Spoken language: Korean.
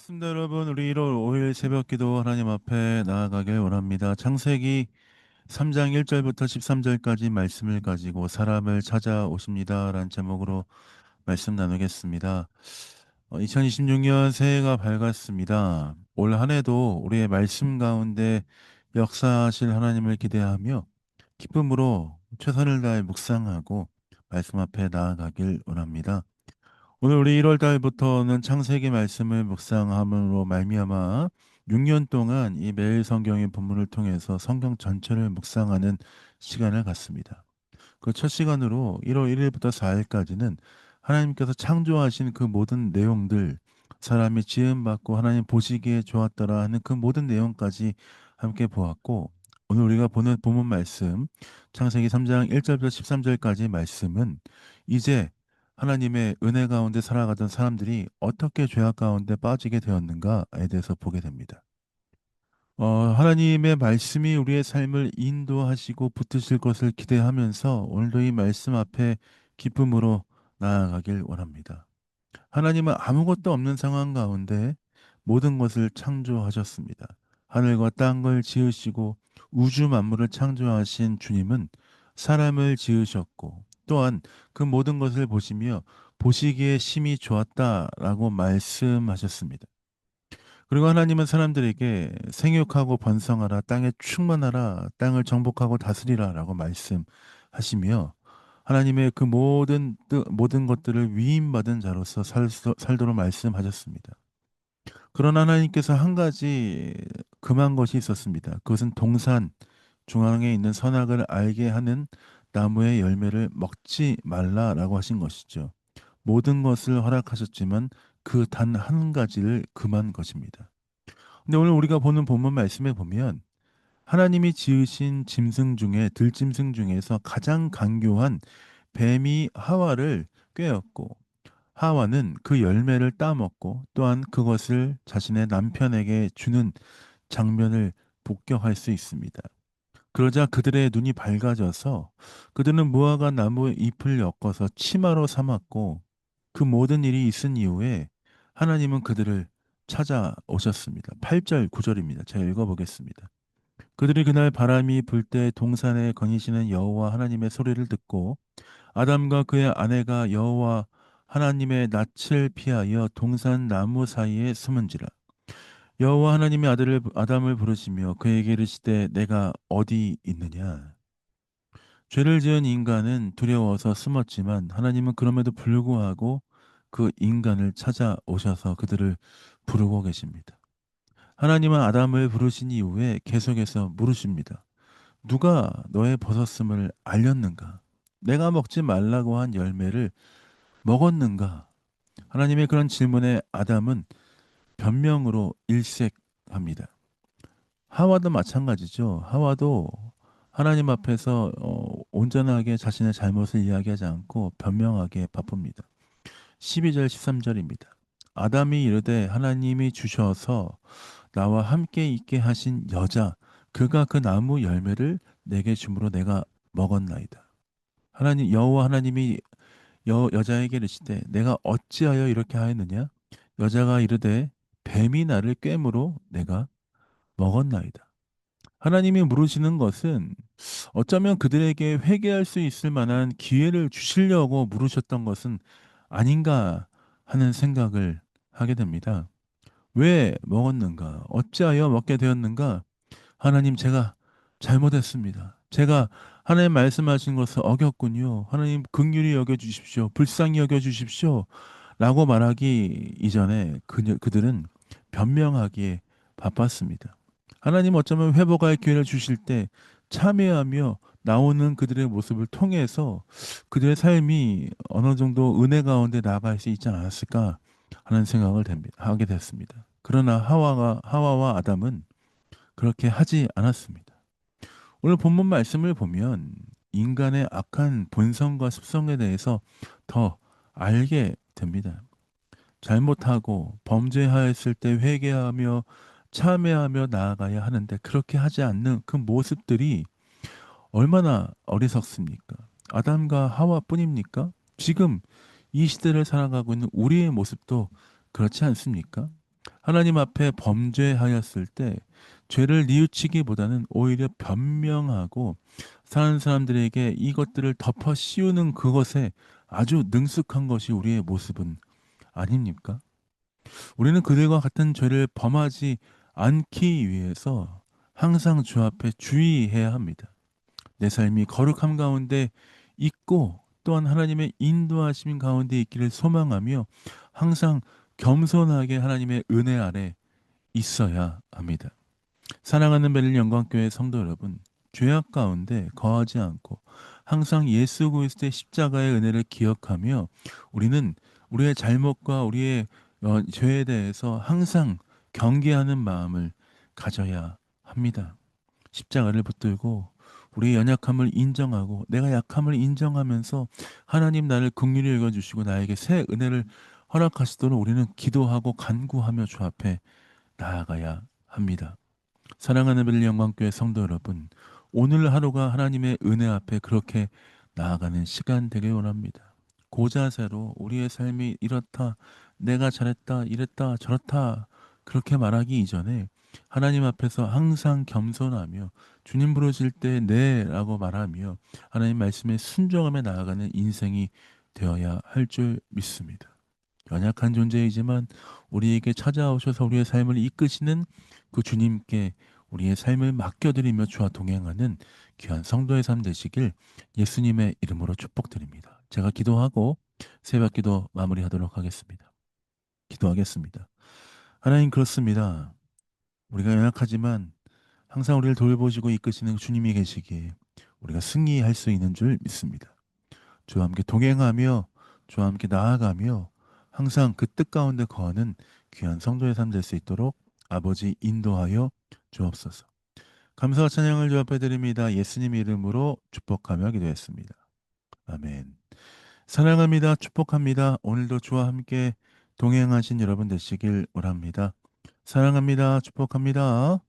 반갑습니다, 여러분. 우리 1월 5일 새벽 기도 하나님 앞에 나아가길 원합니다. 창세기 3장 1절부터 13절까지 말씀을 가지고 사람을 찾아오십니다. 라는 제목으로 말씀 나누겠습니다. 2026년 새해가 밝았습니다. 올 한 해도 우리의 말씀 가운데 역사하실 하나님을 기대하며 기쁨으로 최선을 다해 묵상하고 말씀 앞에 나아가길 원합니다. 오늘 우리 1월 달부터는 창세기 말씀을 묵상함으로 말미암아 6년 동안 이 매일 성경의 본문을 통해서 성경 전체를 묵상하는 시간을 갖습니다. 그 첫 시간으로 1월 1일부터 4일까지는 하나님께서 창조하신 그 모든 내용들, 사람이 지음받고 하나님 보시기에 좋았더라 하는 그 모든 내용까지 함께 보았고, 오늘 우리가 보는 본문 말씀 창세기 3장 1절부터 13절까지 말씀은 이제 하나님의 은혜 가운데 살아가던 사람들이 어떻게 죄악 가운데 빠지게 되었는가에 대해서 보게 됩니다. 하나님의 말씀이 우리의 삶을 인도하시고 붙드실 것을 기대하면서 오늘도 이 말씀 앞에 기쁨으로 나아가길 원합니다. 하나님은 아무것도 없는 상황 가운데 모든 것을 창조하셨습니다. 하늘과 땅을 지으시고 우주 만물을 창조하신 주님은 사람을 지으셨고 또한 그 모든 것을 보시며 보시기에 심히 좋았다라고 말씀하셨습니다. 그리고 하나님은 사람들에게 생육하고 번성하라, 땅에 충만하라, 땅을 정복하고 다스리라라고 말씀하시며 하나님의 그 모든 것들을 위임받은 자로서 살도록 말씀하셨습니다. 그러나 하나님께서 한 가지 금한 것이 있었습니다. 그것은 동산 중앙에 있는 선악을 알게 하는 나무의 열매를 먹지 말라라고 하신 것이죠. 모든 것을 허락하셨지만 그 단 한 가지를 금한 것입니다. 근데 오늘 우리가 보는 본문 말씀에 보면 하나님이 지으신 짐승 중에 들짐승 중에서 가장 강교한 뱀이 하와를 꾀었고 하와는 그 열매를 따먹고 또한 그것을 자신의 남편에게 주는 장면을 목격할 수 있습니다. 그러자 그들의 눈이 밝아져서 그들은 무화과 나무 잎을 엮어서 치마로 삼았고 그 모든 일이 있은 이후에 하나님은 그들을 찾아오셨습니다. 8절, 9절입니다. 제가 읽어보겠습니다. 그들이 그날 바람이 불 때 동산에 거니시는 여호와 하나님의 소리를 듣고 아담과 그의 아내가 여호와 하나님의 낯을 피하여 동산 나무 사이에 숨은지라. 여호와 하나님의 아들을 아담을 부르시며 그에게 이르시되 내가 어디 있느냐. 죄를 지은 인간은 두려워서 숨었지만 하나님은 그럼에도 불구하고 그 인간을 찾아오셔서 그들을 부르고 계십니다. 하나님은 아담을 부르신 이후에 계속해서 물으십니다. 누가 너의 벗었음을 알렸는가? 내가 먹지 말라고 한 열매를 먹었는가? 하나님의 그런 질문에 아담은 변명으로 일색합니다. 하와도 마찬가지죠. 하와도 하나님 앞에서 온전하게 자신의 잘못을 이야기하지 않고 변명하기에 바쁩니다. 12절 13절입니다. 아담이 이르되 하나님이 주셔서 나와 함께 있게 하신 여자 그가 그 나무 열매를 내게 주므로 내가 먹었나이다. 하나님 여호와 하나님이 여자에게 이르시되 내가 어찌하여 이렇게 하였느냐? 여자가 이르되 뱀이 나를 꿰므로 내가 먹었나이다. 하나님이 물으시는 것은 어쩌면 그들에게 회개할 수 있을 만한 기회를 주시려고 물으셨던 것은 아닌가 하는 생각을 하게 됩니다. 왜 먹었는가? 어찌하여 먹게 되었는가? 하나님, 제가 잘못했습니다. 제가 하나님 말씀하신 것을 어겼군요. 하나님 긍휼히 여겨 주십시오. 불쌍히 여겨 주십시오. 라고 말하기 이전에 그들은 변명하기에 바빴습니다. 하나님 어쩌면 회복할 기회를 주실 때 참여하며 나오는 그들의 모습을 통해서 그들의 삶이 어느 정도 은혜 가운데 나아갈 수 있지 않았을까 하는 생각을 하게 됐습니다. 그러나 하와와 아담은 그렇게 하지 않았습니다. 오늘 본문 말씀을 보면 인간의 악한 본성과 습성에 대해서 더 알게 됩니다. 잘못하고 범죄하였을 때 회개하며 참회하며 나아가야 하는데 그렇게 하지 않는 그 모습들이 얼마나 어리석습니까? 아담과 하와뿐입니까? 지금 이 시대를 살아가고 있는 우리의 모습도 그렇지 않습니까? 하나님 앞에 범죄하였을 때 죄를 뉘우치기보다는 오히려 변명하고 사는 사람들에게 이것들을 덮어 씌우는 그것에 아주 능숙한 것이 우리의 모습은 아닙니까? 우리는 그들과 같은 죄를 범하지 않기 위해서 항상 주 앞에 주의해야 합니다. 내 삶이 거룩함 가운데 있고 또한 하나님의 인도하심 가운데 있기를 소망하며 항상 겸손하게 하나님의 은혜 아래 있어야 합니다. 사랑하는 베릴 영광교회 성도 여러분, 죄악 가운데 거하지 않고 항상 예수 그리스도의 십자가의 은혜를 기억하며 우리는 우리의 잘못과 우리의 죄에 대해서 항상 경계하는 마음을 가져야 합니다. 십자가를 붙들고 우리의 연약함을 인정하고 내가 약함을 인정하면서 하나님 나를 긍휼히 여겨주시고 나에게 새 은혜를 허락하시도록 우리는 기도하고 간구하며 주 앞에 나아가야 합니다. 사랑하는 벨 영광교회 성도 여러분, 오늘 하루가 하나님의 은혜 앞에 그렇게 나아가는 시간 되길 원합니다. 고자세로 우리의 삶이 이렇다, 내가 잘했다, 이랬다, 저렇다 그렇게 말하기 이전에 하나님 앞에서 항상 겸손하며 주님 부르실 때 네라고 말하며 하나님 말씀에 순종하며 나아가는 인생이 되어야 할 줄 믿습니다. 연약한 존재이지만 우리에게 찾아오셔서 우리의 삶을 이끄시는 그 주님께 우리의 삶을 맡겨드리며 주와 동행하는 귀한 성도의 삶 되시길 예수님의 이름으로 축복드립니다. 제가 기도하고 새벽 기도 마무리하도록 하겠습니다. 기도하겠습니다. 하나님 그렇습니다. 우리가 연약하지만 항상 우리를 돌보시고 이끄시는 주님이 계시기에 우리가 승리할 수 있는 줄 믿습니다. 주와 함께 동행하며 주와 함께 나아가며 항상 그 뜻 가운데 거하는 귀한 성도의 삶 될 수 있도록 아버지 인도하여 주옵소서. 감사와 찬양을 주 앞에 드립니다. 예수님 이름으로 축복하며 기도했습니다. 아멘. 사랑합니다. 축복합니다. 오늘도 주와 함께 동행하신 여러분 되시길 원합니다. 사랑합니다. 축복합니다.